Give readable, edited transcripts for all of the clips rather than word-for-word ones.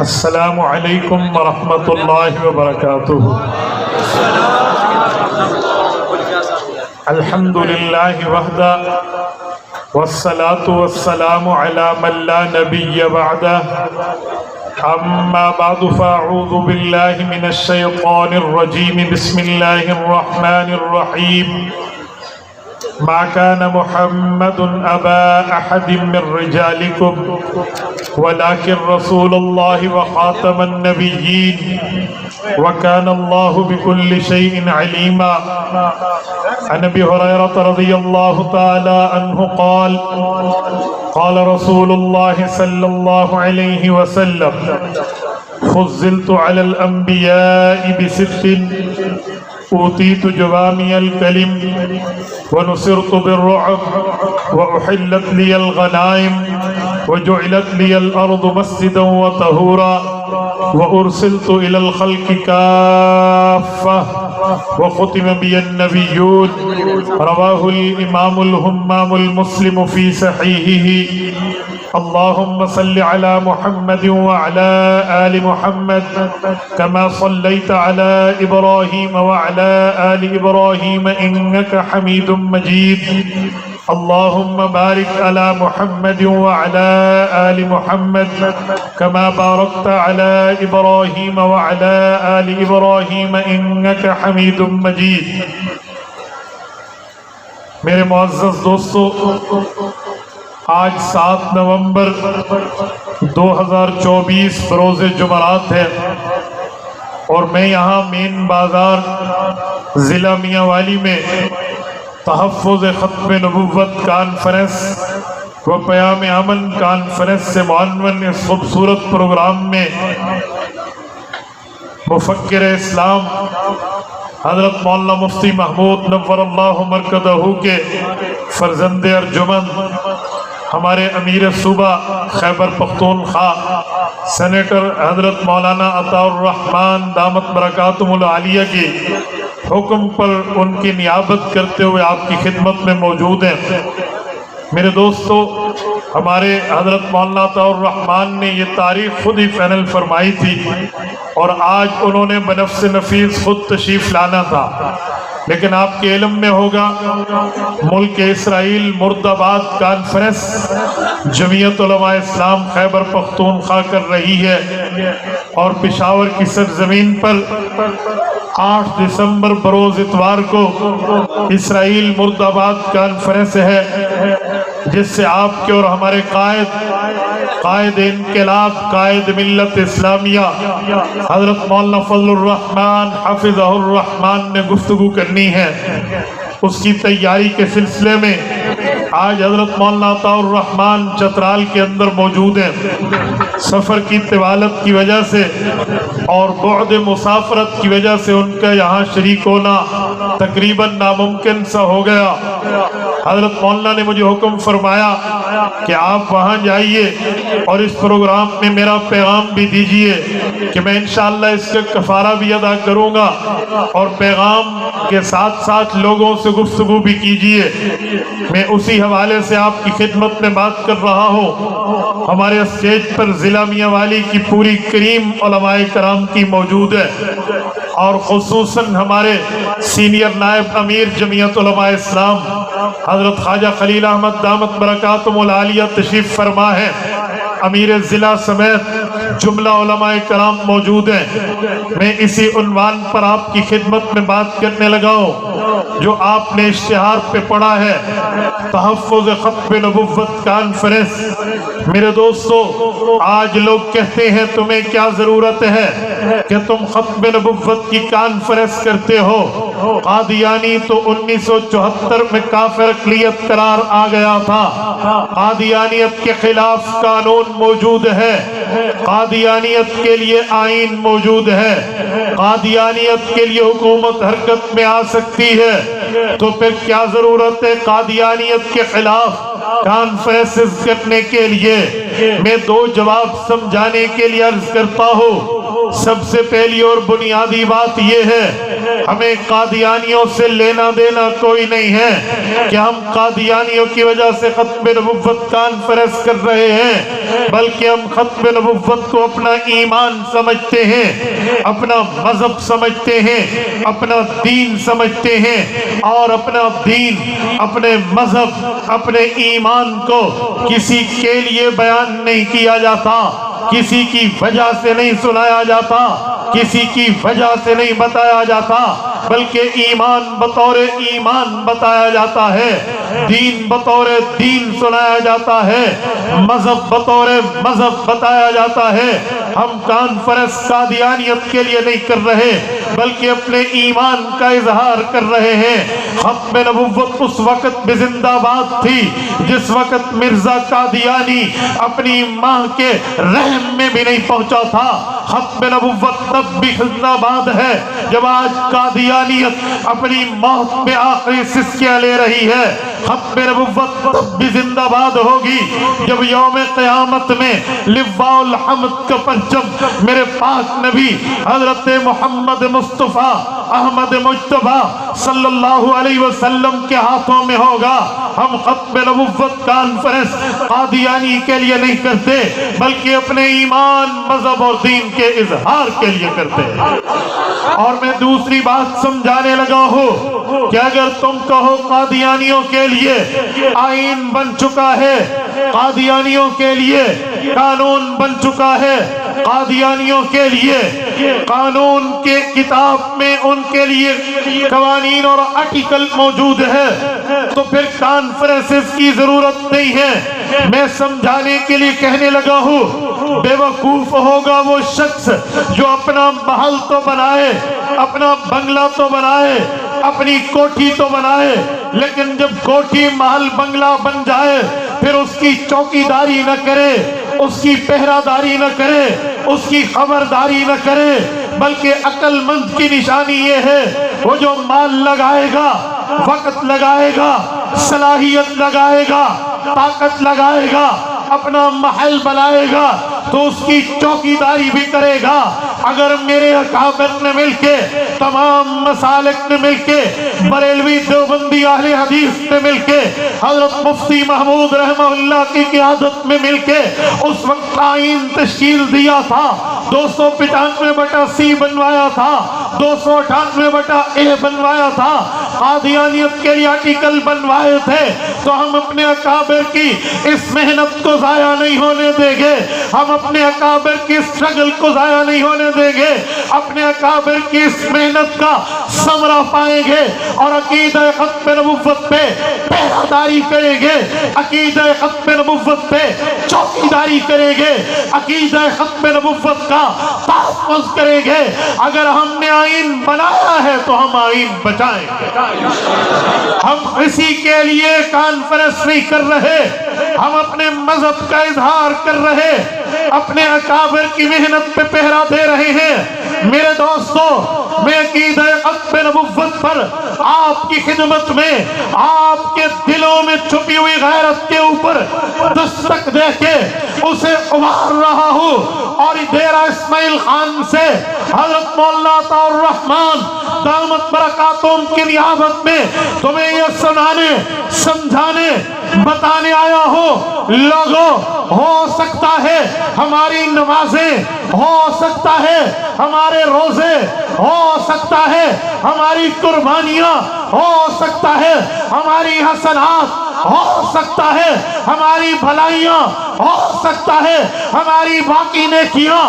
السلام علیکم ورحمۃ اللہ وبرکاتہ۔ الحمد للہ وحدہ والصلاة والسلام علی من لا نبی بعدہ، اما بعد فاعوذ باللہ من الشیطان الرجیم، بسم اللہ الرحمن الرحیم۔ ما كان محمد أبا أحد من رجالكم ولكن رسول الله وخاتم النبيين وكان الله بكل شيء عليما۔ عن أبي هريرة رضي الله تعالى عنه قال قال رسول الله صلى الله عليه وسلم فضلت على الأنبياء بست أوتيت جوامع الكلم ونصرت بالرعب وأحلت لي الغنائم وجعلت لي الأرض مسجدا وطهورا وأرسلت إلى الخلق كافة وختم بي النبيون۔ رواه الإمام الهمام المسلم في صحيحه۔ اللهم صل على محمد وعلى آل محمد كما صليت على إبراهيم وعلى آل إبراهيم إنك حميد مجيد۔ اللهم بارك على محمد وعلى آل محمد كما باركت على إبراهيم وعلى آل إبراهيم إنك حميد مجيد۔ میرے معزز دوستو، آج 7 نومبر 2024 بروز جمعرات ہے اور میں یہاں مین بازار ضلع میاں والی میں تحفظ ختم نبوت کانفرنس و پیام امن کانفرنس سے معنون اس خوبصورت پروگرام میں مفکر اسلام حضرت مولانا مفتی محمود نور اللہ مرکزہ کے فرزند ارجمند، ہمارے امیر صوبہ خیبر پختونخوا سینیٹر حضرت مولانا عطاء الرحمن دامت برکاتہم العالیہ کے حکم پر ان کی نیابت کرتے ہوئے آپ کی خدمت میں موجود ہیں۔ میرے دوستو، ہمارے حضرت مولانا عطاء الرحمن نے یہ تاریخ خود ہی فائنل فرمائی تھی اور آج انہوں نے بنفس نفیس خود تشریف لانا تھا، لیکن آپ کے علم میں ہوگا ملک اسرائیل مرد آباد کانفرنس جمعیت علماء اسلام خیبر پختونخوا کر رہی ہے اور پشاور کی سرزمین پر 8 دسمبر بروز اتوار کو اسرائیل مرد آباد کانفرنس ہے، جس سے آپ کے اور ہمارے قائد انقلاب، قائد ملت اسلامیہ حضرت مولانا فضل الرحمن حفظہ الرحمن نے گفتگو کرنی ہے۔ اس کی تیاری کے سلسلے میں آج حضرت مولانا عطاء الرحمن چترال کے اندر موجود ہیں۔ سفر کی طوالت کی وجہ سے اور بعد مسافرت کی وجہ سے ان کا یہاں شریک ہونا تقریباً ناممکن سا ہو گیا۔ حضرت مولانا نے مجھے حکم فرمایا کہ آپ وہاں جائیے اور اس پروگرام میں میرا پیغام بھی دیجئے کہ میں انشاءاللہ اس کا کفارہ بھی ادا کروں گا اور پیغام کے ساتھ ساتھ لوگوں سے گفتگو بھی کیجئے۔ میں اسی حوالے سے آپ کی خدمت میں بات کر رہا ہوں۔ ہمارے اسٹیج پر ضلع میاں والی کی پوری کریم علماء کرام کی موجود ہے اور خصوصاً ہمارے سینئر نائب امیر جمعیت علماء اسلام حضرت خواجہ خلیل احمد دامت برکاتہم العالیہ تشریف فرما ہے۔ امیر ضلع سمیت جملہ علماء کرام موجود ہیں۔ میں اسی عنوان پر آپ کی خدمت میں بات کرنے لگا ہوں جو آپ نے اشتہار پہ پڑھا ہے، تحفظ ختم نبوت کانفرنس۔ میرے دوستو، آج لوگ کہتے ہیں تمہیں کیا ضرورت ہے کہ تم ختم نبوت کی کانفرنس کرتے ہو؟ قادیانی تو 1974 میں کافر اقلیت قرار آ گیا تھا۔ قادیانیت کے خلاف قانون موجود ہے، قادیانیت کے لیے آئین موجود ہے، قادیانیت کے لیے حکومت حرکت میں آ سکتی ہے، تو پھر کیا ضرورت ہے قادیانیت کے خلاف کانفرنس کرنے کے لیے؟ میں 2 جواب سمجھانے کے لیے عرض کرتا ہوں۔ سب سے پہلی اور بنیادی بات یہ ہے، ہمیں قادیانیوں سے لینا دینا کوئی نہیں ہے کہ ہم قادیانیوں کی وجہ سے ختم نبوت کانفرنس کر رہے ہیں، بلکہ ہم ختم نبوت کو اپنا ایمان سمجھتے ہیں، اپنا مذہب سمجھتے ہیں، اپنا دین سمجھتے ہیں، اور اپنا دین، اپنے مذہب، اپنے ایمان کو کسی کے لیے بیان نہیں کیا جاتا، کسی کی وجہ سے نہیں سنایا جاتا، کسی کی وجہ سے نہیں بتایا جاتا، بلکہ ایمان بطور ایمان بتایا جاتا ہے، دین بطور دین سنایا جاتا ہے، مذہب بطور مذہب بتایا جاتا ہے۔ ہم کانفرنس قادیانیت کے لیے نہیں کر رہے، بلکہ اپنے ایمان کا اظہار کر رہے ہیں۔ ختم نبوت اس وقت بھی زندہ باد تھی جس وقت مرزا قادیانی اپنی ماں کے رحم میں بھی نہیں پہنچا تھا۔ ختم نبوت تب بھی زندہ باد ہے جب آج قادیانیت اپنی موت میں آخری سسکیاں لے رہی ہے۔ ختم نبوت تب بھی زندہ باد ہوگی جب یوم قیامت میں لواء الحمد کا پرچم میرے پاک نبی حضرت محمد مصطفیٰ احمد مجتبیٰ صلی اللہ علیہ وسلم کے ہاتھوں میں ہوگا۔ ہم ختم نبوت کانفرنس قادیانی کے لیے نہیں کرتے، بلکہ اپنے ایمان، مذہب اور دین کے اظہار کے لیے کرتے ہیں۔ اور میں دوسری بات سمجھانے لگا ہوں کہ اگر تم کہو قادیانیوں کے لیے آئین بن چکا ہے، قادیانیوں کے لیے قانون بن چکا ہے، قادیانیوں کے لیے قانون کے کتاب میں ان کے لیے قوانین اور آرٹیکل موجود ہے، تو پھر کانفرنسز کی ضرورت نہیں ہے۔ میں سمجھانے کے لیے کہنے لگا ہوں، بے وقوف ہوگا وہ شخص جو اپنا محل تو بنائے، اپنا بنگلہ تو بنائے، اپنی کوٹھی تو بنائے، لیکن جب کوٹھی محل بنگلہ بن جائے پھر اس کی چوکیداری نہ کرے، اس کی پہرہ داری نہ کرے، اس کی خبرداری نہ کرے، بلکہ عقل مند کی نشانی یہ ہے وہ جو مال لگائے گا، وقت لگائے گا، صلاحیت لگائے گا، طاقت لگائے گا، اپنا محل بنائے گا تو اس کی چوکیداری بھی کرے گا۔ اگر میرے اکابر نے مل کے، تمام مسالک نے مل کے، بریلوی دیوبندی اہل حدیث نے مل کے، حضرت مفتی محمود رحمہ اللہ کی قیادت میں مل کے اس وقت آئین تشکیل دیا تھا، 295/C بنوایا تھا، 298/A بنوایا تھا، قادیانیت کے لیے آرٹیکل بنوائے تھے، تو ہم اپنے اکابر کی اس محنت کو ضائع نہیں ہونے دیں گے، ہم اپنے اکابر کی اسٹرگل کو ضائع نہیں ہونے دیں گے، اپنے اکابر کی اس محنت کا ثمرہ پائیں گے، اور عقیدہ ختم نبوت پہ پہرہ داری کریں گے، عقیدہ ختم نبوت پہ چوکیداری کریں گے، عقیدہ ختم نبوت کا تحفظ کریں گے۔ اگر ہم نے آئین بنایا ہے تو ہم آئین بچائیں گے۔ ہم اسی کے لیے کانفرنس نہیں کر رہے، ہم اپنے مذہب کا اظہار کر رہے، اپنے اکابر کی محنت پہ پہرہ دے رہے ہیں۔ میرے دوستو، میں عقیدہ ختم نبوت پر آپ کی خدمت میں، آپ کے دلوں میں چھپی ہوئی غیرت کے اوپر دستک دے کے اسے ابھار رہا ہوں، اور ڈیرہ اسماعیل خان سے حضرت مولانا عطا الرحمن دامت برکاتہم کی نیابت میں تمہیں یہ سنانے، سمجھانے، بتانے آیا ہوں۔ لوگوں، ہو سکتا ہے ہماری نمازیں، ہو سکتا ہے ہمارے روزے، ہو سکتا ہے ہماری قربانیاں، ہو سکتا ہے ہماری حسنات، ہو سکتا ہے ہماری بھلائیاں، ہو سکتا ہے ہماری باقی نیکیاں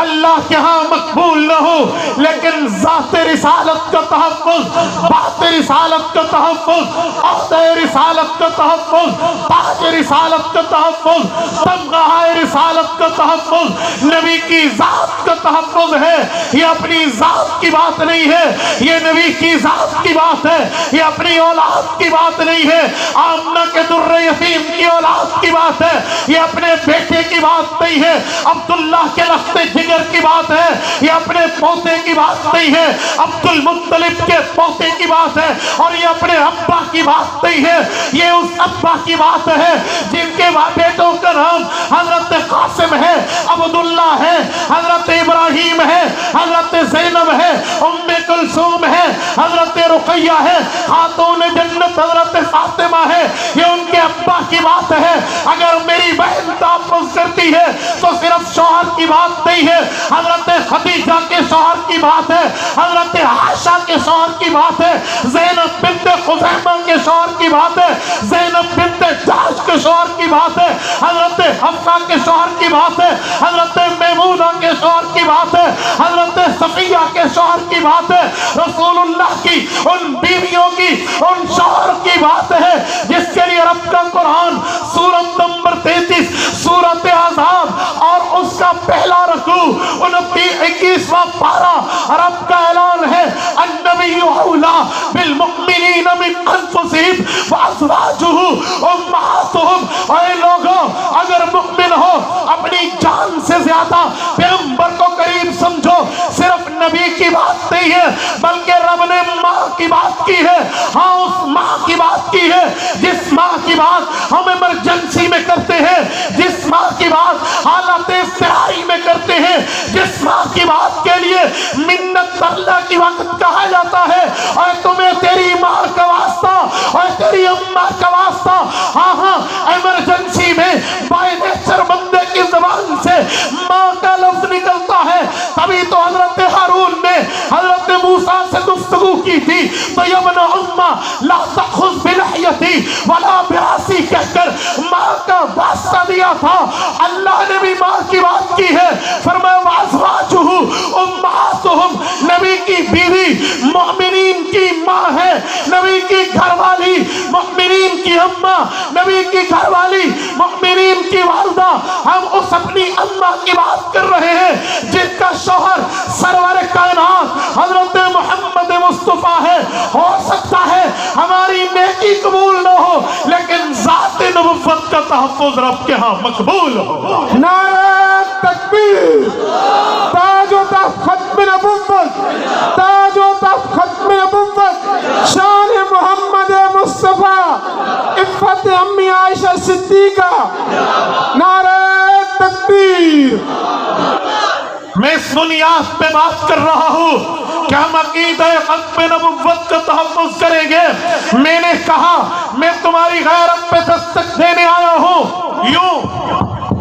اللہ کے ہاں مقبول نہ ہو، لیکن ذات رسالت کا تحفظ، بات رسالت کا تحفظ، عہدہ رسالت کا تحفظ، تاج رسالت کا تحفظ، تمغہ رسالت کا تحفظ، نبی کی ذات کا تحفظ ہے۔ یہ اپنی ذات کی بات نہیں ہے، یہ نبی کی ذات کی بات ہے، یہ اپنی اولاد کی بات نہیں ہے، آمنہ کے در یتیم کی اولاد کی بات ہے، یہ اپنے بیٹے کی بات نہیں ہے، عبداللہ کے لخت جگر کی بات ہے، یہ اپنے پوتے کی بات نہیں ہے، عبد المطلب کے پوتے کی بات ہے، اور یہ اپنے ابا کی بات نہیں ہے، یہ اس ابا کی بات ہے جن کے بیٹوں کا نام حضرت قاسم ہے، عبداللہ ہے، حضرت ابراہیم ہے، حضرت زینب ہے، ام کلثوم ہے، سمیہ ہے، خاتون جنت حضرت فاطمہ ہے، یہ ان کے ابا کی بات ہے۔ اگر میری بہن تحفظ کرتی ہے تو صرف شوہر کی بات نہیں ہے، حضرت خدیجہ کے شوہر کی بات ہے، حضرت عائشہ کے شوہر کی بات ہے، زینب بنت خزیمہ کے شوہر کی بات ہے، زینب بنت جحش کے شوہر کی بات ہے، حضرت حفصہ کے شوہر کی بات ہے، حضرت میمونہ کے شوہر کی بات ہے، حضرت صفیہ کے شوہر کی بات ہے، رسول اللہ کی ان بیویوں کی، ان شوہر کی بات ہے جس کے لیے رب کا قرآن سورت نمبر 33 سورت احزاب اور اس کا پہلا رکوع 21واں پارہ رب کا اعلان ہے، النبی اولی بالمؤمنین من انفسہم وازواجہ امہاتہم۔ اے لوگوں، اگر مؤمن ہو اپنی جان سے زیادہ پیغمبر کو قریب سمجھو۔ صرف نبی کی بات نہیں ہے بلکہ رب نے ماں کی بات کی ہے، ہاں اس ماں کی بات کی ہے جس ماں کی بات ہم ایمرجنسی میں کرتے ہیں، جس ماں کی بات حالت استرائی میں کرتے ہیں، جس ماں کی بات کے لیے منت اللہ کی وقت کہا جاتا ہے، اور تمہیں تیری ماں کا واسطہ اور تیری اماں کا واسطہ، ہاں ہاں ایمرجنسی میں بائی نیچر بندے کی زبان سے ماں کا لفظ نکلتا ہے۔ تبھی تو حضرت ہارون نے حضرت موسیٰ سے گفتگو کی تھی تو یا ابن امہ لا تأخذ بلحیتی ولا براسی کہہ کر ماں کا واسطہ دیا تھا۔ اللہ نے بھی ماں کی بات کی ہے، فرمایا وازواجہ امہاتہم، نبی کی بیوی مؤمنین کی ماں ہے، نبی کی گھر والی مؤمنین کی اماں، نبی کی گھر والی مؤمنین کی والدہ۔ ہم اس اپنی اماں کی بات کر رہے ہیں جس کا شوہر سرور کائنات حضرت محمد مصطفیٰ ہے۔ ہو سکتا ہے ہماری نیکی قبول نہ ہو لیکن ذات نبوت کا تحفظ رب کے ہاں مقبول ہو۔ نعرہ تکبیر، تاج و تخت ختم نبوت، تاج و تخت ختم نبوت، شان محمد مصطفیٰ، عفت امی عائشہ صدیقہ، نعرہ تکبیر۔ میں اس بنیاد پہ بات کر رہا ہوں کہ ہم عقیدہ ختم نبوت کا تحفظ کریں گے۔ میں نے کہا میں تمہاری غیرت پہ دستک دینے آیا ہوں، یوں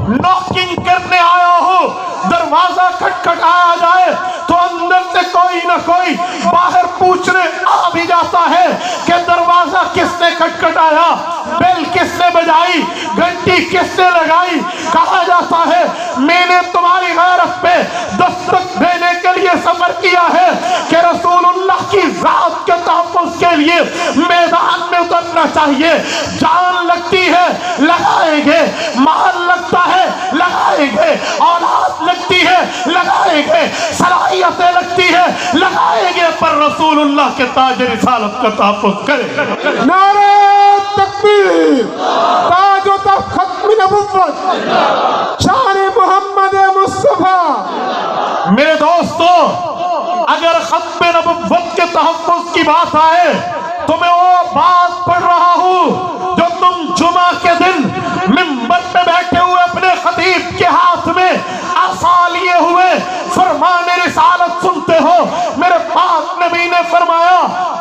نوکنگ کرنے آیا ہوں، دروازہ کھٹکھٹایا جائے تو اندر سے کوئی نہ کوئی باہر پوچھنے آ بھی جاتا ہے کہ دروازہ کس نے کھٹکھٹایا، بیل کس نے بجائی، گھنٹی کس نے لگائی۔ کہا جاتا ہے میں نے تمہاری غیرت پہ دستک دینے کے لیے سفر کیا ہے کہ رسول اللہ کی ذات کے تحفظ کے لیے میدان میں اترنا چاہیے۔ جان لگتی ہے لگائیں گے، مال لگتا ہے لگائیں گے، اولاد لگتی ہے لگائیں گے، صلاحیتیں لگتی ہے لگائیں گے، پر رسول اللہ کے تاج رسالت کا تحفظ کریں گے۔ نعرہ تکبیر، تاج و تخت ختم نبوت، شان محمد مصطفیٰ۔ میرے دوستو، اگر ختم نبوت کے تحفظ کی بات آئے تو میں وہ بات پڑھ رہا ہوں جو تم جمعہ کے دن منبر پہ بیٹھے ہوئے اپنے خطیب کے ہاتھ میں عصا لیے ہوئے فرمان رسالت سنتے ہو۔ میرے پاک نبی نے فرمایا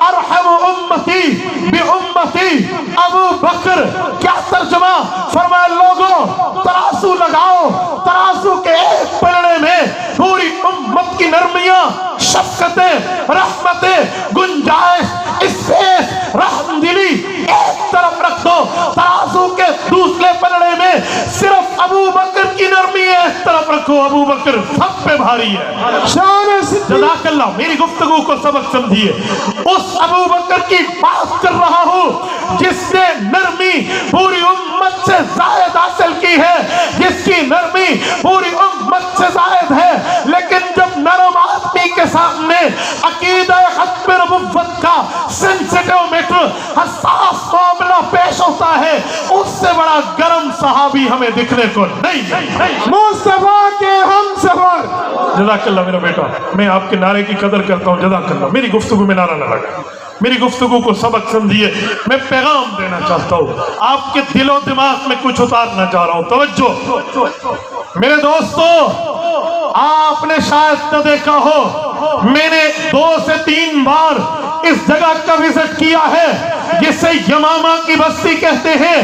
ارحم امتی بی امتی ابو بکر۔ کیا ترجمہ؟ فرمایا لوگوں ترازو لگاؤ، ترازو کے ایک پلڑے میں پوری امت کی نرمیاں، شفقتیں، رحمتیں، گنجائش، اسپیس، رحم دلی ایک طرف رکھ دو، ترازو کے دوسرے پلڑے میں صرف ابو بکر کی نرمی ایک طرف رکھو، ابو بکر سب پہ بھاری ہے۔ شان صدیق۔ جزاک اللہ، میری گفتگو کو سبق سمجھیے۔ اس ابو بکر کی بات کر رہا ہوں جس نے نرمی پوری امت سے زائد حاصل کی ہے، جس کی نرمی پوری امت سے زائد ہے، لیکن جب نرم آدمی کے سامنے عقیدہ ختم نبوت کا سینسیٹیو میٹر، حساس معاملہ پیش ہوتا ہے، اس سے بڑا گرم صحابی ہمیں دکھنے کو نہیں۔ مصطفیٰ کے ہم سفر۔ جزاک اللہ میرا بیٹا، میں آپ کے نعرے کی قدر کرتا ہوں، جزاک اللہ۔ میری گفتگو میں نعرہ نہ لگا، میری گفتگو کو سبق سمجھیے۔ میں پیغام دینا چاہتا ہوں، آپ کے دل و دماغ میں کچھ اتارنا چاہ رہا ہوں، توجہ میرے دوستو۔ آپ نے شاید نہ دیکھا ہو، میں نے 2 سے 3 بار اس جگہ کا وزٹ کیا ہے جسے یمامہ کی بستی کہتے ہیں۔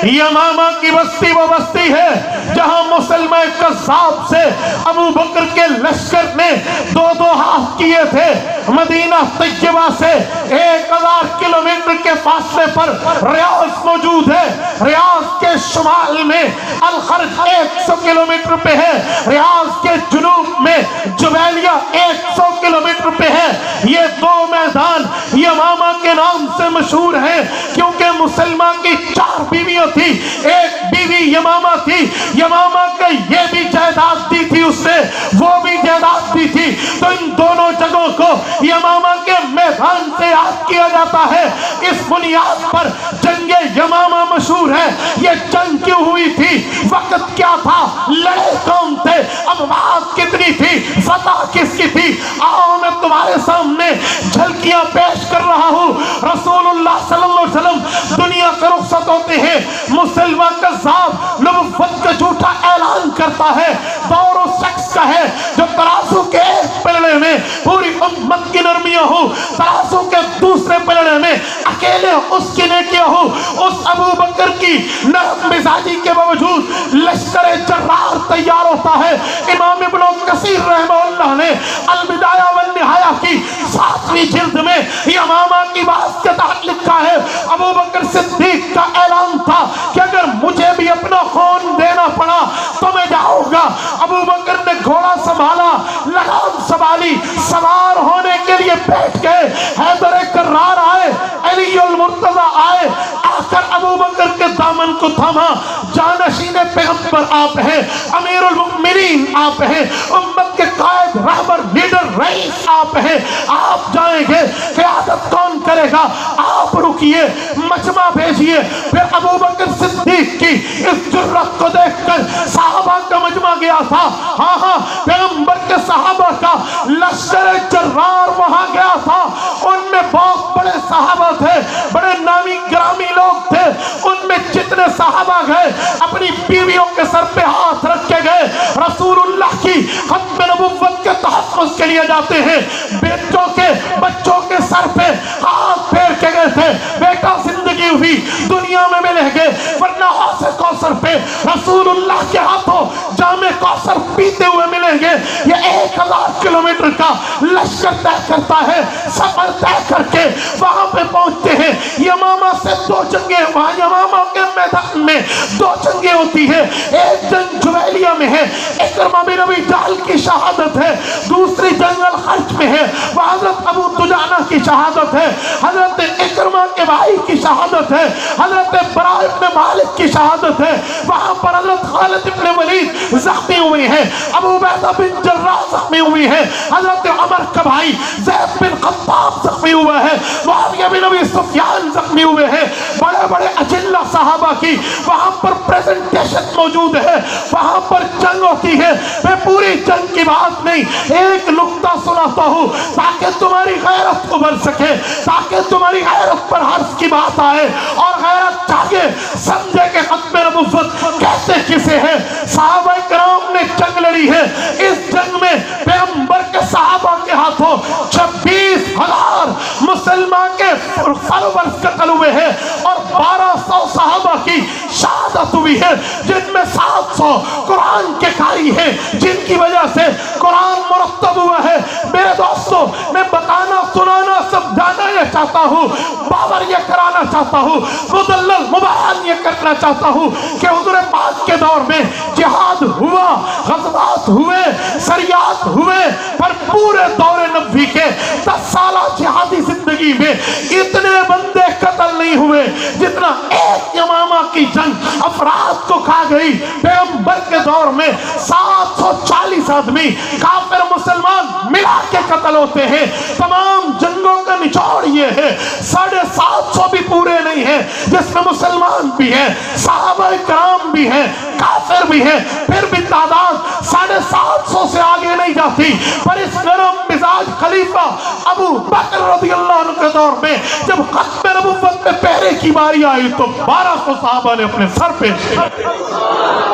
یمامہ کی بستی وہ بستی ہے جہاں مسلمہ کذاب سے ابو بکر کے لشکر نے دو ہاتھ کیے تھے۔ مدینہ طیبہ سے 1000 کلومیٹر کے فاصلے پر ریاض موجود ہے۔ ریاض کے شمال میں الخرج 100 کلومیٹر پہ ہے، ریاض کے جنوب میں جبیلیہ 100 کلومیٹر پہ ہے۔ یہ دو میدان یمامہ کے نام سے مشہور ہیں کیونکہ مسلمہ کی 4 بیویاں تھی، ایک بیوی یمامہ تھی۔ یمامہ کا یہ بھی جائیداد دی تھی اس نے، وہ بھی جائیداد دی تھی، تو ان دونوں جگہوں کو یمامہ کے میدان سے یاد کیا جاتا ہے۔ اس بنیاد پر جنگ یمامہ مشہور ہے۔ یہ جنگ کیوں ہوئی تھی؟ وقت کیا تھا؟ لڑے کون تھے؟ اموات کتنی تھی؟ فتح کس کی تھی؟ آؤ میں تمہارے سامنے جھلکیاں پیش کر رہا ہوں۔ رسول اللہ صلی اللہ علیہ وسلم دنیا کا رخصت ہوتے ہیں، مسلمہ کذاب نبوت کا جھوٹا اعلان کرتا ہے۔ دور اس شخص کا ہے جو ترازو کے ایک پلڑے میں پوری امت کی نرمیاں ہو، ترازو کے دوسرے پلڑے میں اکیلے اس کی نیکیاں ہو۔ اس ابو بکر کی نرم مزاجی کے باوجود لشکر جرار تیار ہوتا ہے۔ امام ابن کثیر رحمہ اللہ نے البدایہ والنہایہ کی 7ویں جلد میں یمامہ کی بات کے تحت لکھا ہے، ابو بکر صدیق کا اعلان تھا کہ اگر مجھے بھی اپنا خون دینا پڑا تو میں جاؤں گا۔ ابو بکر نے گھوڑا سنبھالا، لگام سنبھالی، سوار ہونے کے لیے بیٹھ گئے۔ حیدر کرار آئے، علی المرتضی آئے، آ کر ابو بکر کے دامن کو تھاما۔ جانشین پیغمبر آپ ہیں، امیر المؤمنین آپ ہیں، امت کے قائد، رہبر، لیڈر، رئیس آپ ہیں، آپ جائیں گے، قیادت کون کرے گا؟ آپ رکیے، مجمع بھیجیے۔ پھر ابو بکر صدیق کی اس جرات کو دیکھ کر صحابہ کا مجمع گیا تھا۔ ہاں پیغمبر کے صحابہ کا لشکر جرار وہاں گیا تھا۔ ان میں بہت بڑے صحابہ تھے، بڑے نامی گرامی لوگ تھے۔ ان میں جتنے صحابہ گئے اپنی بیویوں کے سر پہ ہاتھ رکھ کے گئے، رسول اللہ کی ختم نبوت کے تحفظ کے لیے جاتے ہیں۔ بیٹوں کے بچوں کے سر پہ ہاتھ پھیر کے گئے تھے، بیٹا زندگی ہوئی دنیا میں ملیں گے، ورنہ حوض کوثر پہ رسول اللہ کے ہاتھوں جام کوثر پیتے ہوئے ملیں گے۔ یہ 1000 کلومیٹر کا لشکر طے کرتا ہے، سفر طے کر کے وہاں پہ پہنچتے ہیں۔ یمامہ سے 2 جنگیں، وہاں یمامہ کے میدان میں 2 جنگیں ہوتی ہیں۔ ایک جنگ جبیلیہ میں ہے، اکرمہ بن ابی جہل کی شہادت ہے۔ دوسری جنگ الخرج میں ہے، وہ حضرت ابو دجانہ کی شہادت ہے، حضرت اکرمہ کے بھائی کی شہادت ہے، حضرت براء ابن مالک کی شہادت ہے۔ وہاں پر حضرت خالد ابن ولید زخمی ہوئے ہیں، ابو عبیدہ بن جراح زخمی ہوئے ہیں، حضرت عمر کا بھائی زید بن خطاب زخمی ہوا ہے، معاویہ بن ابی سفیان زخمی ہوئے ہیں۔ بڑے بڑے اجلہ صحابہ کی وہاں پر پریزنٹیشن موجود ہے، وہاں پر جنگ ہوتی ہے۔ میں پوری جنگ کی بات نہیں، ایک نقطہ سناتا ہوں تاکہ تمہاری غیرت ابھر سکے، تاکہ تمہاری غیرت پر حرف کی بات آئے اور غیرت جاگے، سمجھے کہ ختم نبوت کہتے کسے ہیں۔ صحابہ کرام نے جنگ لڑی ہے۔ اس جنگ میں پیغمبر کے صحابہ کے ہاتھوں 26,000 مسلمان کے فالوورز قتل ہوئے ہیں اور 1200 صحابہ کی شہادت ہوئی ہے، جن میں 700 قرآن کے قاری ہیں، جن کی وجہ سے قرآن مرتب ہوا ہے۔ میرے دوستوں، میں بتانا، سنانا، سمجھانا یہ چاہتا ہوں، باور یہ کرانا چاہتا ہوں، مدلل مبین یہ کرنا چاہتا ہوں کہ حضور پاک کے دور میں جہاد ہوا، غزوات ہوئے، سریات ہوئے، پر پورے دور نبوی کے 10 سالہ جہادی زندگی میں اتنے بندے قتل نہیں ہوئے جتنا ایک یمامہ کی جنگ افراد کو کھا گئی۔ پیغمبر کے دور میں 740 آدمی کافر مسلمان ملا کے قتل ہوتے ہیں۔ تمام جنگوں کا نچوڑ یہ ہے، 750 بھی پورے نہیں ہیں جس میں مسلمان بھی ہیں، صحابہ کرام بھی ہیں، کافر بھی ہیں، پھر بھی تعداد 750 سے آگے نہیں جاتی۔ پر اس نرم مزاج خلیفہ ابو بکر رضی اللہ عنہ کے دور میں جب ختم نبوت میں پہرے کی باری آئی تو 1200 صحابہ نے اپنے سر پیش کیے۔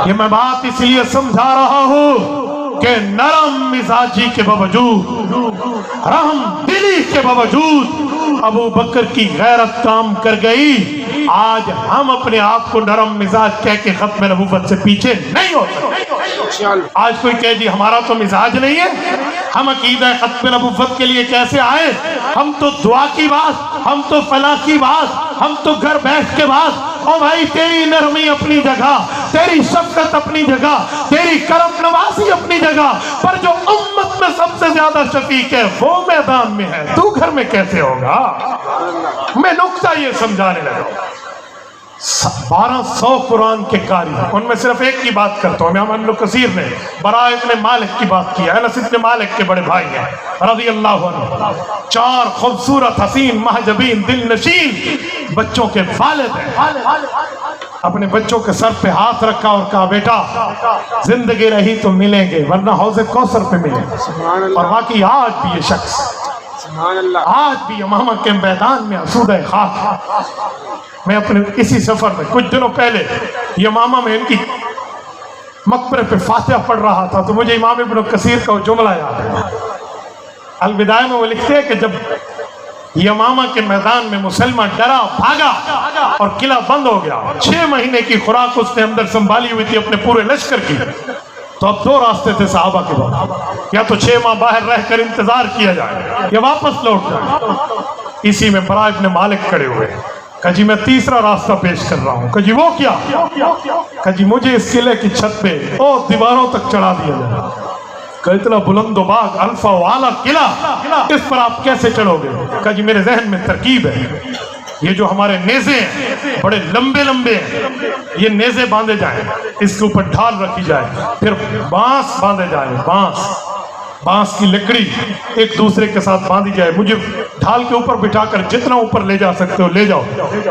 یہ میں بات اس لیے سمجھا رہا ہوں کہ نرم مزاجی کے باوجود، رحم دلی کے باوجود ابو بکر کی غیرت کام کر گئی۔ آج ہم اپنے آپ کو نرم مزاج کہہ کے ختم نبوت سے پیچھے نہیں ہو سکتے۔ آج کوئی کہہ دی ہمارا تو مزاج نہیں ہے، ہم عقیدہ ختم نبوت کے لیے کیسے آئے؟ ہم تو دعا کی بات، ہم تو فلاح کی بات، ہم تو گھر بیٹھ کے بات۔ او بھائی، تیری نرمی اپنی جگہ، تیری شفقت اپنی جگہ، تیری کرم نوازی اپنی جگہ، پر جو امت میں سب سے زیادہ شفیق ہے وہ میدان میں ہے، تو گھر میں کیسے ہوگا؟ میں نقطہ یہ سمجھانے لگا۔ 1200 قرآن کے قاری، ان میں صرف ایک کی بات کرتا ہوں۔ امام ابن کثیر نے براء ابن مالک کی بات کی ہے، انس ابن مالک کے بڑے بھائی ہیں رضی اللہ عنہ، 4 خوبصورت حسین محجبین دل نشین بچوں کے والد ہیں۔ اپنے بچوں کے سر پہ ہاتھ رکھا اور کہا بیٹا زندگی رہی تو ملیں گے ورنہ حوض کوثر پہ ملیں گے۔ اور واقعی آج بھی یہ شخص، آج بھی یمامہ کے میدان میں اسودہ خاک ہے۔ میں اپنے اسی سفر میں کچھ دنوں پہلے یمامہ میں ان کی مقبرے پہ فاتحہ پڑھ رہا تھا تو مجھے امام ابن کثیر کا وہ جملہ یاد ہے۔ البدایہ میں وہ لکھتے ہیں کہ جب یمامہ کے میدان میں مسلمہ ڈرا بھاگا اور قلعہ بند ہو گیا، 6 مہینے کی خوراک اس نے اندر سنبھالی ہوئی تھی اپنے پورے لشکر کی، تو اب 2 راستے تھے صحابہ کے بعد، یا تو 6 ماہ باہر رہ کر انتظار کیا جائے یا واپس لوٹ جائے۔ اسی میں براء ابن مالک کھڑے ہوئے، کہا جی میں تیسرا راستہ پیش کر رہا ہوں۔ کہا جی وہ کیا؟ کہا جی مجھے اس قلعے کی چھت پہ دیواروں تک چڑھا دیا جائے۔ کہا اتنا بلند و باغ الفا و اعلیٰ قلعہ، اس پر آپ کیسے چڑھو گے؟ کہا جی میرے ذہن میں ترکیب ہے، یہ جو ہمارے نیزے ہیں بڑے لمبے لمبے ہیں، یہ نیزے باندھے جائیں، اس کے اوپر ڈھال رکھی جائے، پھر بانس باندھے جائیں، بانس کی لکڑی ایک دوسرے کے ساتھ باندھی جائے، مجھے ڈھال کے اوپر بٹھا کر جتنا اوپر لے جا سکتے ہو لے جاؤ،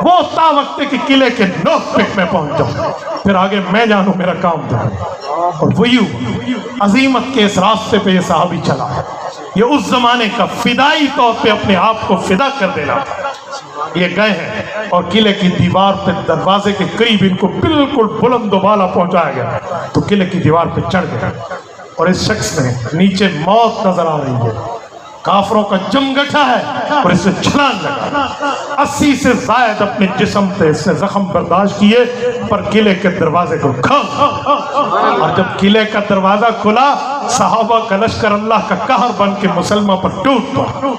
وہ تا وقت کہ قلعے کے نوک پہ میں پہنچ جاؤں، پھر آگے میں جانوں میرا کام تھا۔ اور وہی عظیمت کے اس راستے پہ یہ صحابی چلا، یہ اس زمانے کا فدائی طور پہ اپنے آپ کو فدا کر دینا تھا۔ یہ گئے ہیں اور قلعے کی دیوار پہ دروازے کے قریب ان کو بالکل بلند و بالا پہنچایا گیا، تو قلعے کی دیوار پہ چڑھ گئے اور اس شخص میں نیچے موت نظر آ رہی ہے، کافروں کا جمگٹھا ہے اور اس سے چھلانگ لگا، 80 سے زائد اپنے جسم پہ اس نے زخم برداشت کیے، پر قلعے کے دروازے کو کھول، اور جب قلعے کا دروازہ کھلا صحابہ کا لشکر اللہ کا قہر بن کے مسلمہ پر ٹوٹ پڑا۔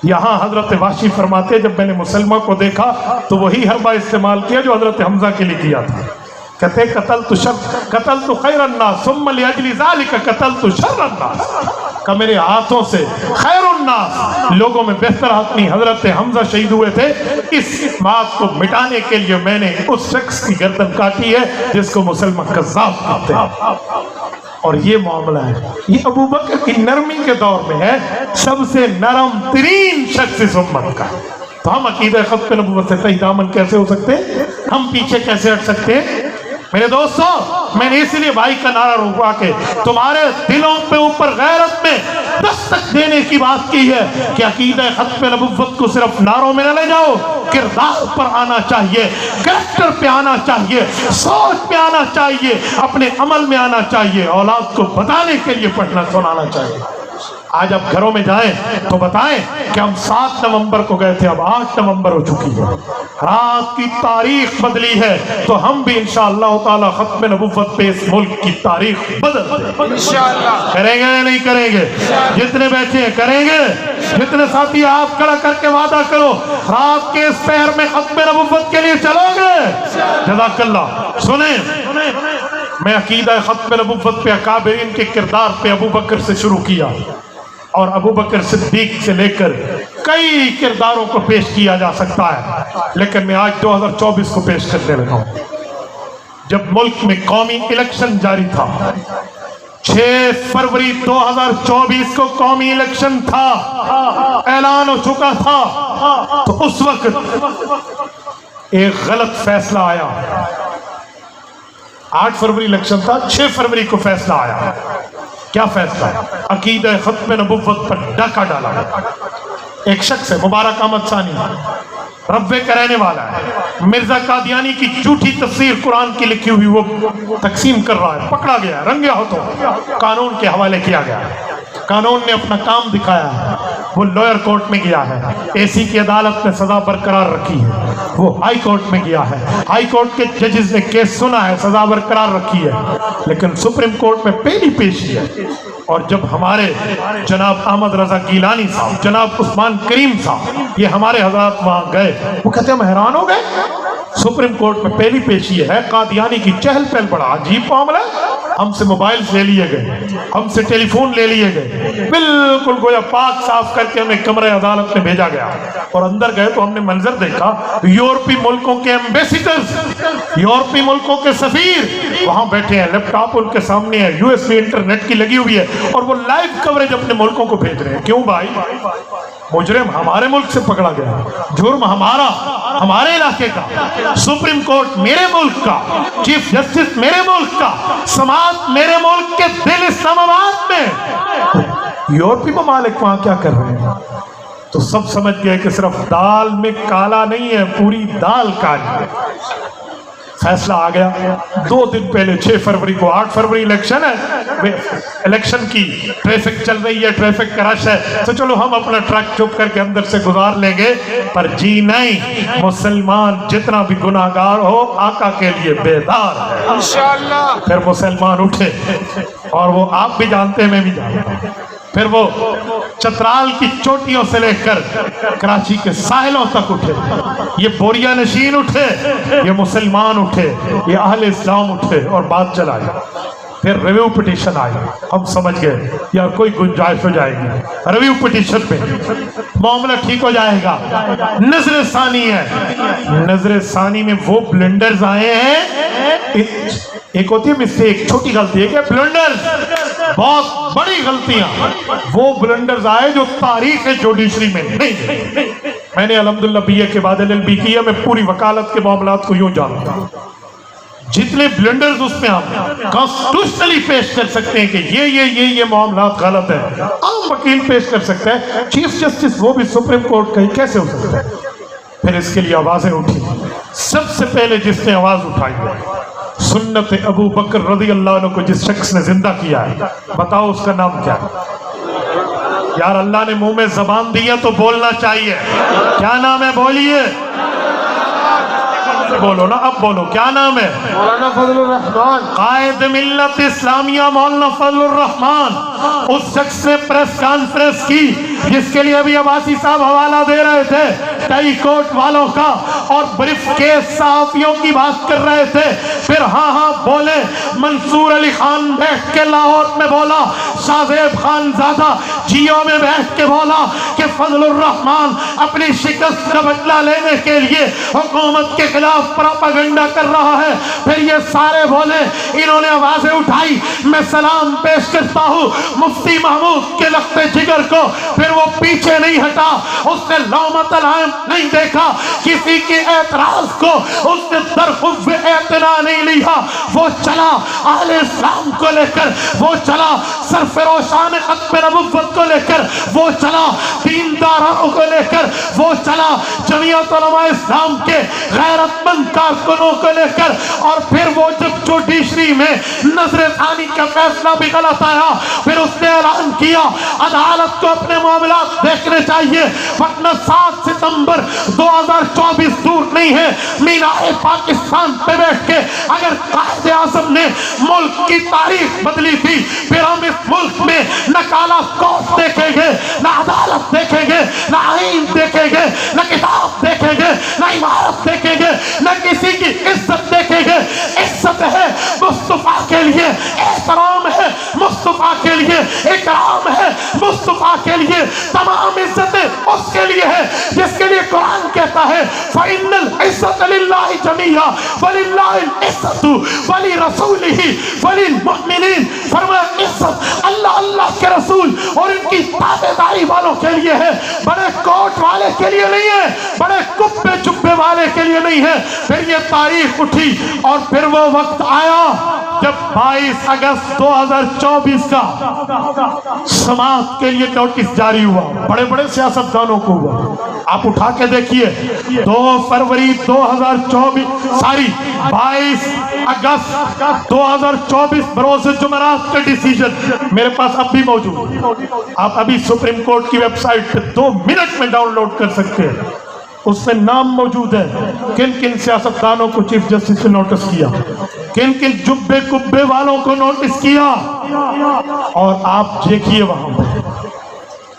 یہاں حضرت وحشی فرماتے جب میں نے مسلمہ کو دیکھا تو وہی حربہ استعمال کیا جو حضرت حمزہ کے لیے کیا تھا، کہتے قتلت خیر الناس ثم لاجل ذلك قتلت شر الناس، کہ میرے ہاتھوں سے خیر الناس لوگوں میں بہتر آدمی حضرت حمزہ شہید ہوئے تھے، اس بات کو مٹانے کے لیے میں نے اس شخص کی گردن کاٹی ہے جس کو مسلمان کذاب کہتے ہیں۔ اور یہ معاملہ ہے، یہ ابو بکر کی نرمی کے دور میں ہے، سب سے نرم ترین شخص اس امت کا، تو ہم عقیدہ ختم نبوت سے تحت دامن کیسے ہو سکتے ہیں؟ ہم پیچھے کیسے ہٹ سکتے ہیں؟ میرے دوستو، میں نے اس لیے بھائی کا نعرہ رکھوا کے تمہارے دلوں پہ اوپر غیرت میں دستک دینے کی بات کی ہے کہ عقیدہ ختم نبوت کو صرف نعروں میں نہ لے جاؤ، کردار پر آنا چاہیے، کریکٹر پہ آنا چاہیے، سوچ پہ آنا چاہیے، اپنے عمل میں آنا چاہیے، اولاد کو بتانے کے لیے پڑھنا سنانا چاہیے۔ آج آپ گھروں میں جائیں تو بتائیں کہ ہم 7 نومبر کو گئے تھے، اب 8 نومبر ہو چکی ہے، رات کی تاریخ بدلی ہے، تو ہم بھی انشاءاللہ تعالی ختم نبوت پہ اس ملک کی تاریخ بدل دیں انشاءاللہ۔ کریں گے یا نہیں کریں گے؟ جتنے بیٹھے ہیں کریں گے، جتنے ساتھی آپ کھڑا کر کے وعدہ کرو رات کے اس پہر میں ختم نبوت کے لیے چلو گے؟ جزاک اللہ۔ سنیں، میں عقیدہ ختم نبوت پہ اکابرین کے کردار پہ ابو بکر سے شروع کیا، اور ابو بکر صدیق سے لے کر کئی کرداروں کو پیش کیا جا سکتا ہے، لیکن میں آج 2024 کو پیش کرنے لگا ہوں۔ جب ملک میں قومی الیکشن جاری تھا، 6 فروری 2024 کو قومی الیکشن تھا، اعلان ہو چکا تھا، تو اس وقت ایک غلط فیصلہ آیا۔ 8 فروری الیکشن تھا، 6 فروری کو فیصلہ آیا۔ کیا فیصلہ؟ عقیدہ ختم نبوت پر ڈاکہ ڈالا۔ ایک شخص ہے مبارک احمد ثانی، ربے کا رہنے والا ہے، مرزا قادیانی کی جھوٹی تفسیر قرآن کی لکھی ہوئی وہ تقسیم کر رہا ہے، پکڑا گیا، رنگے ہاتھوں قانون کے حوالے کیا گیا، قانون نے اپنا کام دکھایا ہے، وہ لوئر کورٹ میں گیا ہے، اے سی کی عدالت نے سزا برقرار رکھی ہے، وہ ہائی کورٹ میں گیا ہے، ہائی کورٹ کے ججز نے کیس سنا ہے، سزا برقرار رکھی ہے، لیکن سپریم کورٹ میں پہلی پیشی ہے۔ اور جب ہمارے جناب احمد رضا گیلانی صاحب، جناب عثمان کریم صاحب، یہ ہمارے حضرات وہاں گئے، وہ کہتے ہیں ہم حیران ہو گئے، سپریم کورٹ میں پہلی پیشی ہے، قادیانی کی چہل پہل بڑا عجیب معاملہ ہے، ہم سے موبائلز لے لیے گئے، ہم سے ٹیلی فون لے لیے گئے، بالکل گویا پاک صاف کر کے ہمیں کمرہ عدالت میں بھیجا گیا، اور اندر گئے تو ہم نے منظر دیکھا، یورپی ملکوں کے ایمبیسیڈرز، یورپی ملکوں کے سفیر وہاں بیٹھے ہیں، لیپ ٹاپ ان کے سامنے ہے، یو ایس بی انٹرنیٹ کی لگی ہوئی ہے، اور وہ لائیو کوریج اپنے ملکوں کو بھیج رہے ہیں۔ کیوں بھائی؟ مجرم ہمارے ملک سے پکڑا گیا، جرم ہمارا، ہمارے علاقے کا، سپریم کورٹ میرے ملک کا، چیف جسٹس میرے ملک کا، سماعت میرے ملک کے دل اسلام آباد میں، یورپی ممالک وہاں کیا کر رہے ہیں؟ تو سب سمجھ گئے کہ صرف دال میں کالا نہیں ہے، پوری دال کالی ہے۔ فیصلہ آ گیا، 2 دن پہلے 6 فروری کو، 8 فروری الیکشن ہے، الیکشن کی ٹریفک چل رہی ہے، ٹریفک کا رش ہے، تو چلو ہم اپنا ٹرک چپ کر کے اندر سے گزار لیں گے، پر جی نہیں، مسلمان جتنا بھی گناہگار ہو آقا کے لیے بیدار ہے انشاءاللہ۔ پھر مسلمان اٹھے، اور وہ آپ بھی جانتے ہیں، میں بھی جانتا ہوں، پھر وہ چترال کی چوٹیوں سے لے کر کراچی کے ساحلوں تک اٹھے، یہ بوریا نشین اٹھے، یہ مسلمان اٹھے، یہ اہل اسلام اٹھے، اور بات چلائی۔ پھر ریویو پٹیشن آئی، ہم سمجھ گئے یار کوئی گنجائش ہو جائے گی، ریویو پٹیشن پہ معاملہ ٹھیک ہو جائے گا۔ نظر ثانی ہے، نظر ثانی میں وہ بلنڈرز آئے ہیں، ایک ہوتی ہے مسٹیک، چھوٹی غلطی ہے، کہ بلنڈرز بہت بڑی غلطیاں، وہ بلنڈرز آئے جو تاریخ جوڈیشری میں نہیں۔ میں نے الحمدللہ بی اے کے بعد LLB کیا، میں پوری وکالت کے معاملات کو یوں جانتا ہوں، جتنے بلنڈرز اس میں آپ کانسٹیٹیوشنلی پیش کر سکتے ہیں کہ یہ معاملات غلط ہیں، عام وکیل پیش کر سکتا ہے، چیف جسٹس وہ بھی سپریم کورٹ کا ہی کیسے ہو سکتا ہے؟ پھر اس کے لیے آوازیں اٹھی، سب سے پہلے جس نے آواز اٹھائی ہے، سنت ابو بکر رضی اللہ عنہ کو جس شخص نے زندہ کیا ہے، بتاؤ اس کا نام کیا ہے؟ یار اللہ نے منہ میں زبان دیا تو بولنا چاہیے، کیا نام ہے؟ بولیے، بولو نا، اب بولو، کیا نام ہے؟ مولانا فضل الرحمان، قائد ملت اسلامیہ مولانا فضل الرحمان۔ اس شخص نے پریس کانفرنس کی جس کے لیے ابھی عباسی صاحب حوالہ دے رہے تھے، ٹائی کوٹ والوں کا، اور بریف کیس صحافیوں کی بات کر رہے تھے، پھر ہاں بولے، منصور علی خان بیٹھ کے لاہور میں بولا، شاہ زیب خان زادہ جیو میں بیٹھ کے بولا کہ فضل الرحمان اپنی شکست کا بدلہ لینے کے لیے حکومت کے خلاف پروپیگنڈا کر رہا ہے، پھر یہ سارے بولے، انہوں نے آوازیں اٹھائی، میں سلام پیش کرتا ہوں مفتی محمود کے لخت جگر کو، پھر وہ پیچھے نہیں ہٹا، اس نے لومۃ العام نہیں دیکھا، کسی کے اعتراض کو اس نے درخف اعتنا نہیں لیا، وہ چلا اہل اسلام کو لے کر، وہ چلا سرفروشان ختم نبوت کو لے کر، وہ چلا دینداروں کو لے کر، وہ چلا جمعیت علماء اسلام کے غیرت مند کارکنوں کو لے کر، اور پھر وہ جب جوڈیشری میں نظر ثانی کا فیصلہ بھی غلط آیا، پھر اس نے اعلان کیا عدالت کو اپنے معاملات دیکھنے چاہیے، ورنہ 7 ستمبر 2024 دور نہیں ہے، مینار پاکستان پہ بیٹھ کے اگر قائد اعظم نے ملک کی تاریخ بدلی تھی، پھر ہم اس ملک میں نہ کالا کوٹ دیکھیں گے، نہ عدالت دیکھیں گے، نہ آئین دیکھیں گے، نہ کتاب دیکھیں گے، نہ عمارت دیکھیں گے، نہ کسی کی عزت دیکھیں گے۔ عزت ہے مصطفیٰ کے لیے، احترام ہے مصطفیٰ کے لیے، اکرام ہے مصطفیٰ کے لیے، تمام عزتیں اس کے لیے ہے جس کے لیے قرآن کہتا ہے فَإِنَّ الْعِزَّةَ لِلَّهِ جَمِيعًا وَلِلَّهِ الْعِزَّةُ وَلِرَسُولِهِ وَلِلْمُؤْمِنِينَ، فرمایا عزت اللہ کے رسول اور ان کی تابعداری والوں کے لیے ہے، بڑے کوٹ والے کے لیے نہیں ہے، بڑے کپے چپے والے کے لیے نہیں ہے۔ پھر یہ تاریخ اٹھی اور پھر وہ وقت آیا جب 22 اگست 2024 کا سماعت کے لیے نوٹس جاری ہوا، بڑے بڑے سیاستدانوں کو ہوا، آپ اٹھا کے دیکھیے 2 فروری 22 اگست 2024 بروز جمعرات کا ڈیسیجن میرے پاس اب بھی موجود ہے، آپ ابھی سپریم کورٹ کی ویب سائٹ پہ 2 منٹ میں ڈاؤن لوڈ کر سکتے ہیں، اس میں نام موجود ہے کن کن سیاستدانوں کو چیف جسٹس نے نوٹس کیا، کن کن جبے کبے والوں کو نوٹس کیا، اور آپ دیکھیے وہاں پہ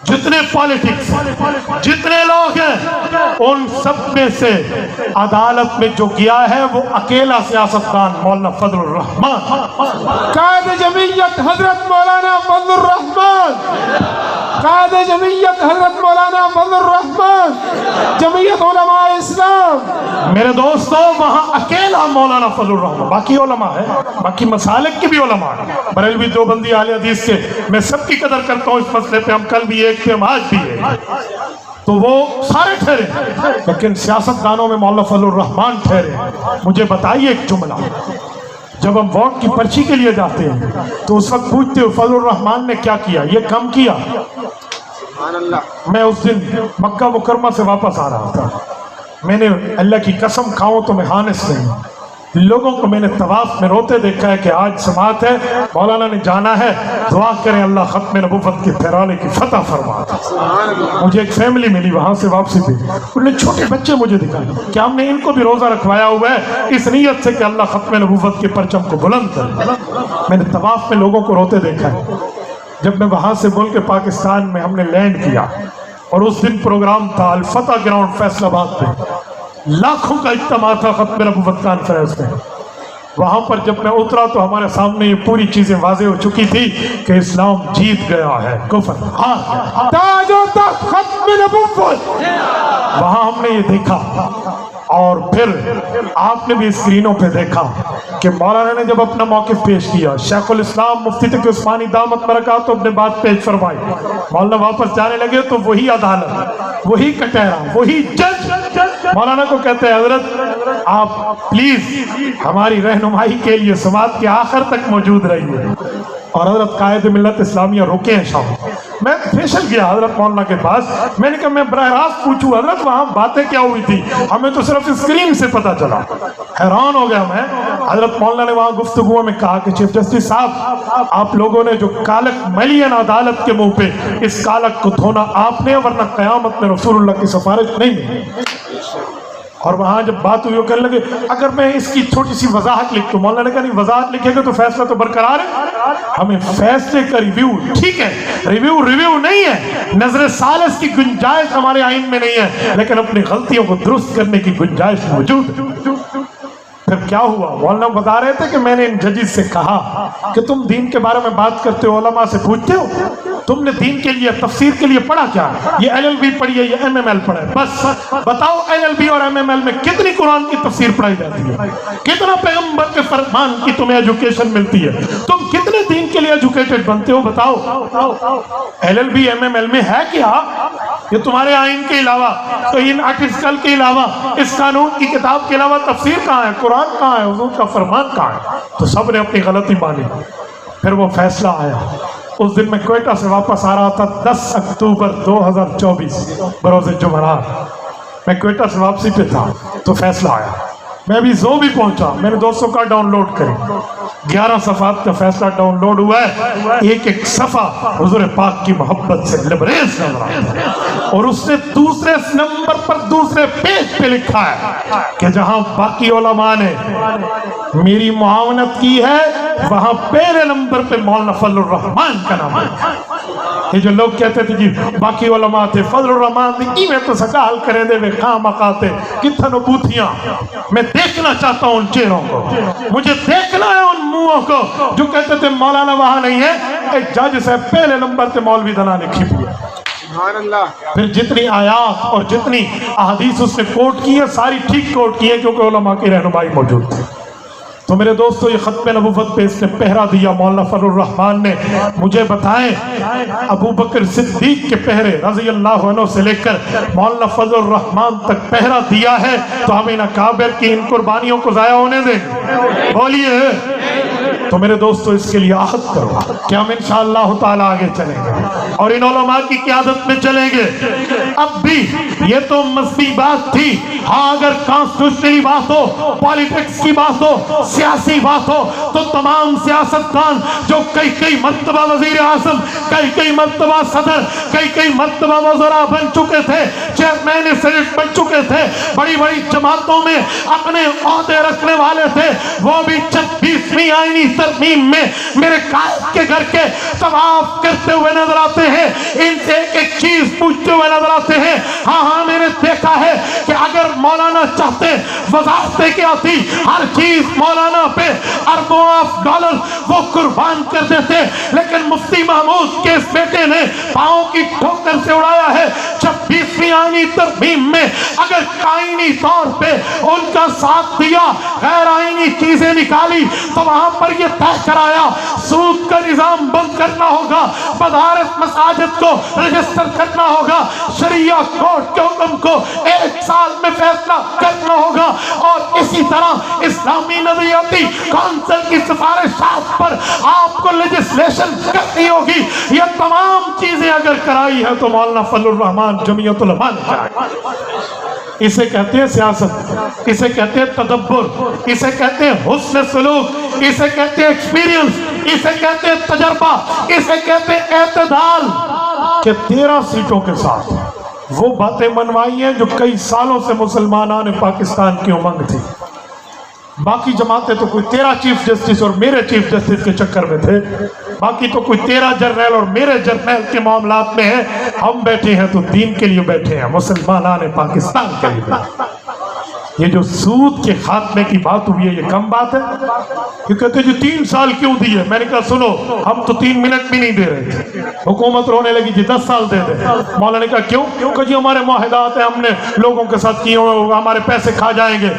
جتنے پالیٹکس جتنے لوگ ہیں ان سب میں سے عدالت میں جو گیا ہے وہ اکیلا سیاستدان مولانا فضل الرحمان، قائد جمعیت حضرت مولانا فضل الرحمان، قائد جمعیت حضرت مولانا فضل الرحمان، جمعیت علماء اسلام۔ میرے دوستو وہاں اکیلا مولانا فضل الرحمان، باقی علماء ہے، باقی مسالک کے بھی علماء ہیں، بریلوی دیوبندی اہل حدیث کے، میں سب کی قدر کرتا ہوں اس مسئلے پہ، ہم کل بھی ایک تھے، ہم آج بھی ہے، تو وہ سارے ٹھہرے، لیکن سیاستدانوں میں مولانا فضل الرحمان ٹھہرے۔ مجھے بتائیے ایک جملہ، جب ہم ووٹ کی پرچی کے لیے جاتے ہیں تو اس وقت پوچھتے ہو فضل الرحمان نے کیا کیا، یہ کم کیا؟ میں اس دن مکہ مکرمہ سے واپس آ رہا تھا، میں نے اللہ کی قسم کھاؤں تو میں ہانس نہیں، لوگوں کو میں نے طواف میں روتے دیکھا ہے کہ آج سماعت ہے، مولانا نے جانا ہے، دعا کریں اللہ ختم نبوت کے پھیرانے کی فتح فرما۔ مجھے ایک فیملی ملی وہاں سے واپسی پہ، انہوں نے چھوٹے بچے مجھے دکھائے کہ ہم نے ان کو بھی روزہ رکھوایا ہوا ہے اس نیت سے کہ اللہ ختم نبوت کے پرچم کو بلند کرے۔ میں نے طواف میں لوگوں کو روتے دیکھا ہے۔ جب میں وہاں سے ملک پاکستان میں ہم نے لینڈ کیا اور اس دن پروگرام تھا الفتح گراؤنڈ فیصل آباد پہ، لاکھوں کا اجتماع تھا ختم نبوت کانفرنس میں، وہاں پر جب میں اترا تو ہمارے سامنے یہ پوری چیزیں واضح ہو چکی تھی کہ اسلام جیت گیا ہے، کفر ہار گیا، تاج و تخت ختم نبوت۔ وہاں ہم نے یہ دیکھا، اور پھر آپ نے بھی اسکرینوں پہ دیکھا کہ مولانا نے جب اپنا موقف پیش کیا، شیخ الاسلام مفتی تقی عثمانی دامت برکاتہ اپنے بات پیش فرمائی، مولانا واپس جانے لگے تو وہی عدالت، وہی کٹہرا، وہی جج مولانا کو کہتے ہیں حضرت آپ پلیز ہماری رہنمائی کے لیے سماعت کے آخر تک موجود رہیے، اور حضرت قائد ملت اسلامیہ رکے ہیں شام۔ میں فیصل گیا حضرت مولانا کے پاس، میں نے کہا میں براہ راست پوچھوں حضرت وہاں باتیں کیا ہوئی تھی، ہمیں تو صرف اسکرین سے پتہ چلا، حیران ہو گیا میں۔ حضرت مولانا نے وہاں گفتگو میں کہا کہ چیف جسٹس صاحب آپ لوگوں نے جو کالک ملی ہے نا عدالت کے منہ پہ، اس کالک کو دھونا آپ نے، ورنہ قیامت میں رسول اللہ کی سفارش نہیں۔ اور وہاں جب بات ہوئی وہ کہنے لگے اگر میں اس کی چھوٹی سی وضاحت لکھ دوں، مولانا نے کہا نہیں وضاحت لکھے گا تو فیصلہ تو برقرار ہے، ہمیں فیصلے کا ریویو، ٹھیک ہے ریویو نہیں ہے، نظر ثالث کی گنجائش ہمارے آئین میں نہیں ہے، لیکن اپنی غلطیوں کو درست کرنے کی گنجائش موجود ہے۔ پھر کیا ہوا، مولانا بتا رہے تھے کہ میں نے ان ججز سے کہا کہ تم دین کے بارے میں بات کرتے ہو، علماء سے پوچھتے ہو، تم نے دین کے لیے تفسیر کے لیے پڑھا کیا؟ یہ LLB پڑھی ہے، یہ MML پڑھا ہے، بس بتاؤ LLB اور MML میں کتنی قرآن کی تفسیر پڑھائی جاتی ہے، کتنا پیغمبر کے فرمان کی تمہیں ایجوکیشن ملتی ہے، تم کتنے دین کے لیے ایجوکیٹڈ بنتے ہو، بتاؤ۔ LLB MML میں ہے کیا؟ یہ تمہارے آئین کے علاوہ، تو ان آرٹیکل کے علاوہ، اس قانون کی کتاب کے علاوہ تفسیر کہاں ہے، قرآن کہاں ہے، حضور کا فرمان کہاں ہے؟ تو سب نے اپنی غلطی مانی۔ پھر وہ فیصلہ آیا، اس دن میں کوئٹہ سے واپس آ رہا تھا 10 اکتوبر 2024 بروز جمعرات، میں کوئٹہ سے واپسی پہ تھا تو فیصلہ آیا، میں ابھی زو بھی پہنچا، میں نے دوستوں کا ڈاؤن لوڈ کریں، 11 صفحات کا فیصلہ ڈاؤن لوڈ ہوا ہے، ایک ایک صفحہ حضور پاک کی محبت سے لبریز نظر آتا ہے، اور اس نے دوسرے نمبر پر دوسرے پیج پہ لکھا ہے کہ جہاں باقی علماء نے میری معاونت کی ہے وہاں پہلے نمبر پہ مولانا فضل الرحمان کا نام ہے۔ یہ جو لوگ کہتے تھے جی باقی علماء تھے، فضل الرحمان تھے، کی میں تو سکال کریں دے وے خام مقاتے کتھن بوتھیاں، میں دیکھنا چاہتا ہوں ان چہروں کو، مجھے دیکھنا ہے ان منہوں کو جو کہتے تھے مولانا وہاں نہیں ہے، ایک جج سے پہلے نمبر پہ مولوی دنا لکھی ہوئی ہے۔ پھر جتنی آیات اور جتنی احادیث اس نے کوٹ کی ہے ساری ٹھیک کوٹ کی ہے کیونکہ علماء کی رہنمائی موجود تھی۔ تو میرے دوستو یہ ختم نبوت پہ اس نے پہرا دیا مولانا فضل الرحمان نے، مجھے بتائیں ابو بکر صدیق کے پہرے رضی اللہ عنہ سے لے کر مولانا فضل الرحمان تک پہرا دیا ہے، تو ہمیں نہ کابر کی ان قربانیوں کو ضائع ہونے دیں، بولیے تو میرے دوستو اس کے لیے عہد کرو کہ ہم انشاءاللہ تعالی آگے چلیں گے اور ان علماء کی قیادت میں چلیں گے۔ اب بھی یہ تو مذہبی بات تھی، ہاں اگر کانسٹیٹیوشنلی بات ہو، پالیٹکس کی بات ہو، سیاسی بات ہو، تو تمام سیاستدان جو کئی مرتبہ وزیر اعظم، کئی مرتبہ صدر، کئی مرتبہ وزراء بن چکے تھے، چیئرمین سینٹ بن چکے تھے، بڑی بڑی جماعتوں میں اپنے عہدے رکھنے والے تھے، وہ بھی 26ویں آئینی ترمیم میں میرے قائد کے گھر کے طواف کرتے ہوئے نظر آتے ہیں، ان سے ایک چیز پوچھتے ہوئے نظر آتے ہیں۔ ہاں میں نے دیکھا ہے کہ اگر مولانا چاہتے وزارتیں کیا تھی، ہر چیز مولانا پہ اربوں آف ڈالر وہ قربان کر دیتے، لیکن مفتی محمود کے اس بیٹے نے پاؤں کی ٹھوکر سے اڑایا ہے۔ 26ویں آئینی ترمیم میں اگر آئینی طور پہ ان کا ساتھ دیا، غیر آئینی چیزیں نکالی، تو وہاں پر یہ طے کرایا سود کا نظام بند کرنا ہوگا، مدارس مساجد کو رجسٹر کرنا ہوگا، شریعہ کورٹ کے حکم کو 1 سال میں فیصلہ کرنا ہوگا، اور اسی طرح اسلامی نظریاتی کونسل کی سفارشات پر آپ کو لیجسلیشن کرنی ہوگی۔ یہ تمام چیزیں اگر کرائی ہے تو مولانا فضل الرحمان جمعیت علماء نے کرائی۔ اسے کہتے ہیں سیاست، اسے کہتے ہیں تدبر، اسے کہتے ہیں حسن سلوک، اسے کہتے ہیں ایکسپیرینس، اسے کہتے ہیں تجربہ، اسے کہتے ہیں اعتدال۔ کہ 13 سیٹوں کے ساتھ وہ باتیں منوائی ہیں جو کئی سالوں سے مسلمانان پاکستان کی امنگ تھی۔ باقی جماعتیں تو کوئی 13 چیف جسٹس اور میرے چیف جسٹس کے چکر میں تھے، باقی تو کوئی 13 جرنیل اور میرے جرنیل کے معاملات میں ہیں۔ ہم بیٹھے ہیں تو دین کے لیے بیٹھے ہیں، مسلمانان پاکستان کے لیے بیٹھے ہیں۔ یہ جو سود کے خاتمے کی بات ہوئی ہے، یہ کم بات ہے؟ یہ کہتے ہیں جی 3 سال کیوں دیے؟ میں نے کہا سنو، ہم تو 3 منٹ بھی نہیں دے رہے تھے، حکومت رونے لگی جی 10 سال دے دے۔ مولانا نے کہا کیوں؟ کہ جی ہمارے معاہدات ہیں، ہم نے لوگوں کے ساتھ کیے ہوئے، ہمارے پیسے کھا جائیں گے۔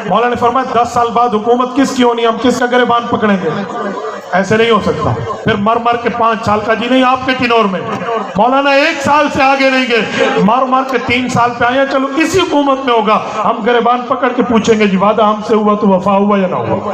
مولانا نے فرمایا 10 سال بعد حکومت کس کی ہونی، ہم کس کا گریبان پکڑیں گے؟ ایسے نہیں ہو سکتا۔ پھر مر کے 5 سال کا جی نہیں آپ کے ٹینور میں۔ مولانا 1 سال سے آگے نہیں گئے، مر کے 3 سال پہ آئے ہیں، چلو اسی حکومت میں ہوگا، ہم گریبان پکڑ کے پوچھیں گے جی وعدہ ہم سے ہوا تو وفا ہوا یا نہ ہوا؟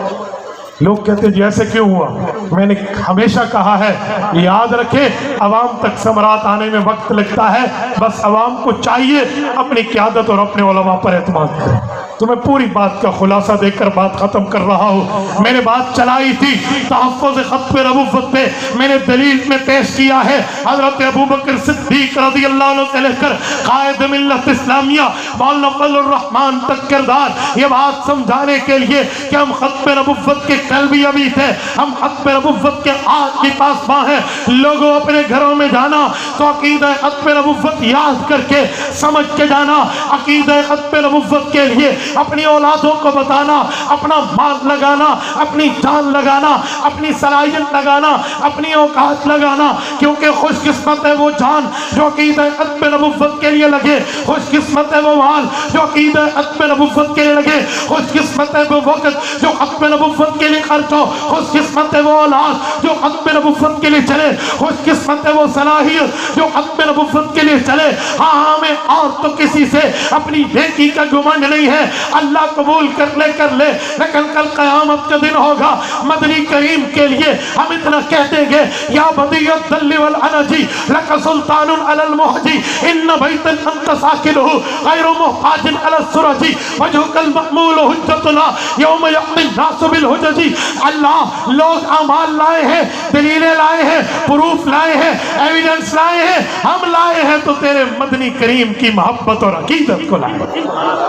لوگ کہتے ہیں جی ایسے کیوں ہوا؟ میں نے ہمیشہ کہا ہے یاد رکھیں، عوام تک ثمرات آنے میں وقت لگتا ہے، بس عوام کو چاہیے اپنی قیادت اور اپنے علماء پر اعتماد کریں۔ تو میں پوری بات کا خلاصہ دے کر بات ختم کر رہا ہوں۔ میں نے بات چلائی تھی تحفظ ختم نبوت پہ، میں نے دلیل میں پیش کیا ہے حضرت ابوبکر صدیق رضی اللہ عنہ سے لے کر قائد ملت اسلامیہ مولانا فضل الرحمان تک کردار، یہ بات سمجھانے کے لیے کہ ہم ختم نبوت کے قلبی ابھی تھے، ہم ختم نبوت کے آج کے پاس ماں ہیں۔ لوگوں اپنے گھروں میں جانا تو عقیدہ ختم نبوت یاد کر کے سمجھ کے جانا، عقیدہ ختم نبوت کے لیے اپنی اولادوں کو بتانا، اپنا مال لگانا، اپنی جان لگانا، اپنی صلاحیت لگانا، اپنی اوقات لگانا، کیونکہ خوش قسمت ہے وہ جان جو عقیدہ ختم نبوت کے لیے لگے، خوش قسمت ہے وہ مال جو عقیدہ ختم نبوت کے لیے لگے، خوش قسمت ہے وہ وقت جو ختم نبوت کے لیے خرچ ہو، خوش قسمت ہے وہ اولاد جو ختم نبوت کے لیے چلے، خوش قسمت ہے وہ صلاحیت جو ختم نبوت کے لیے چلے۔ ہاں ہمیں اور تو کسی سے اپنی نیکی کا گمنڈ نہیں ہے، اللہ قبول کر لے، لیکن کل قیامت کا دن ہوگا، مدنی کریم کے لیے ہم اتنا کہہ دیں گے یا بدیع الدل والعنجی لک سلطان علی المحجی ان بیتا انت ساکنہ غیر محتاج علی السرجی وجهک المأمول حجتنا یوم یقضی الناس بالحججی۔ اللہ لوگ اعمال لائے ہیں، دلیلیں لائے ہیں، پروف لائے ہیں، ایویڈنس لائے ہیں، ہم لائے ہیں تو تیرے مدنی کریم کی محبت اور عقیدت کو لائے۔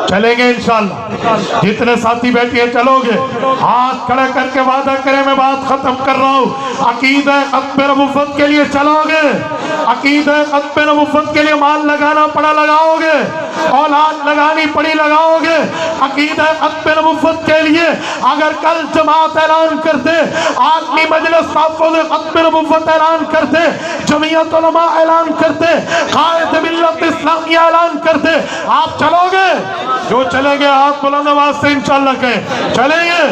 چلیں گے انشاءاللہ، جتنے ساتھی بیٹھے ہیں چلو گے؟ ہاتھ کھڑا کر کے وعدہ کریں، میں بات ختم کر رہا ہوں۔ عقیدہ ختم نبوت کے لیے چلو گے؟ عقیدہ ختم نبوت کے لیے مال لگانا پڑا لگاؤ گے؟ اولاد لگانی پڑی لگاؤ گے؟ عقیدہ ختم نبوت کے لیے اگر کل جماعت اعلان کرتے، آدمی مجلس تحفظ ختم نبوت اعلان کرتے، جمعیت علماء اعلان کرتے، قائد ملت اسلامیہ اعلان کرتے، آپ چلو گے؟ جو چلیں گے ہاتھ بلند آواز سے انشاءاللہ کہیں چلیں گے۔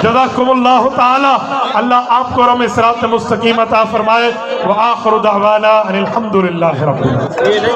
جزاکم اللہ تعالی، اللہ آپ کو رحم صراط مستقیم عطا فرمائے۔ وآخر دعوانا ان الحمدللہ رب العالمین۔